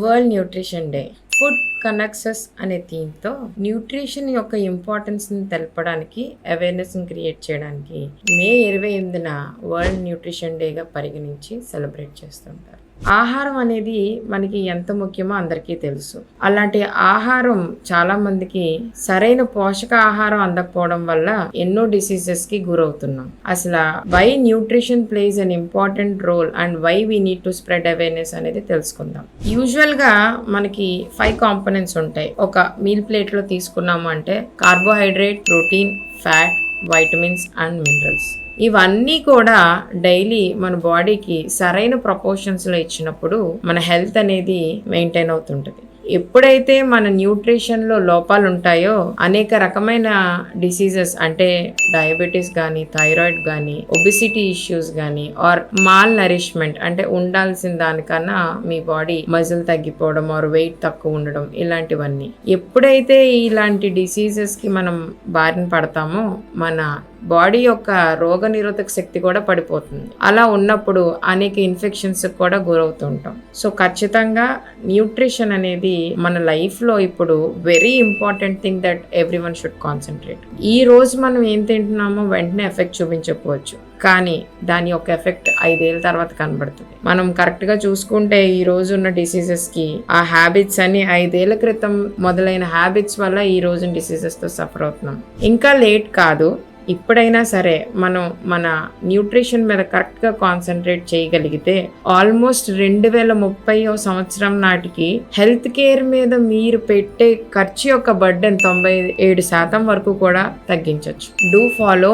World nutrition day. Food connects అనే థీమ్తో nutrition యొక్క ఇంపార్టెన్స్ని తెలపడానికి, అవేర్నెస్ని క్రియేట్ చేయడానికి మే 28న వరల్డ్ న్యూట్రిషన్ డేగా పరిగణించి సెలబ్రేట్ చేస్తుంటారు. ఆహారం అనేది మనకి ఎంత ముఖ్యమో అందరికీ తెలుసు. అలాంటి ఆహారం చాలా మందికి సరైన పోషక ఆహారం అందకపోవడం వల్ల ఎన్నో డిసీజెస్కి గురవుతున్నాం. అసలు why nutrition plays an important role and why we need to spread awareness అనేది తెలుసుకుందాం. యూజువల్గా మనకి 5 కాంపోనెంట్స్ ఉంటాయి. ఒక మీల్ ప్లేట్లో తీసుకున్నాము అంటే carbohydrate, protein, fat, vitamins and minerals. ఇవన్నీ కూడా డైలీ మన బాడీకి సరైన ప్రపోర్షన్స్లో ఇచ్చినప్పుడు మన హెల్త్ అనేది మెయింటైన్ అవుతుంటుంది. ఎప్పుడైతే మన న్యూట్రిషన్లో లోపాలు ఉంటాయో అనేక రకమైన డిసీజెస్ అంటే డయాబెటీస్ కానీ, థైరాయిడ్ కానీ, ఒబిసిటీ ఇష్యూస్ కానీ, ఆర్ మాల్ నరిష్మెంట్ అంటే ఉండాల్సిన దానికన్నా మీ బాడీ మజిల్ తగ్గిపోవడం ఆర్ వెయిట్ తక్కువ ఉండడం, ఇలాంటివన్నీ. ఎప్పుడైతే ఇలాంటి డిసీజెస్కి మనం బారిన పడతామో మన బాడీ యొక్క రోగనిరోధక శక్తి కూడా పడిపోతుంది. అలా ఉన్నప్పుడు అనేక ఇన్ఫెక్షన్స్ కూడా గురవుతుంటాం. సో ఖచ్చితంగా న్యూట్రిషన్ అనేది మన లైఫ్లో ఇప్పుడు very important thing that every one should concentrate. ఈ రోజు మనం ఏం తింటున్నామో వెంటనే ఎఫెక్ట్ చూపించకపోవచ్చు, కానీ దాని యొక్క ఎఫెక్ట్ 5 ఏళ్ళ తర్వాత కనబడుతుంది. మనం కరెక్ట్గా చూసుకుంటే ఈ రోజు ఉన్న డిసీజెస్కి ఆ హ్యాబిట్స్ అన్ని 5 ఏళ్ల క్రితం మొదలైన హ్యాబిట్స్ వల్ల ఈ రోజు డిసీజెస్తో సఫర్ అవుతున్నాం. ఇంకా లేట్ కాదు, ఇప్పుడైనా సరే మనం మన న్యూట్రిషన్ మీద కరెక్ట్గా కాన్సన్ట్రేట్ చేయగలిగితే ఆల్మోస్ట్ 2030 సంవత్సరం నాటికి హెల్త్ కేర్ మీద మీరు పెట్టే ఖర్చు యొక్క బర్డెన్ 97% వరకు కూడా తగ్గించవచ్చు. Do follow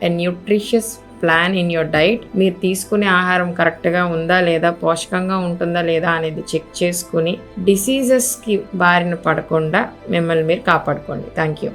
a nutritious plan in your diet. మీరు తీసుకునే ఆహారం కరెక్ట్గా ఉందా లేదా, పోషకంగా ఉంటుందా లేదా అనేది చెక్ చేసుకుని డిసీజెస్కి బారిన పడకుండా మిమ్మల్ని మీరు కాపాడుకోండి. Thank you.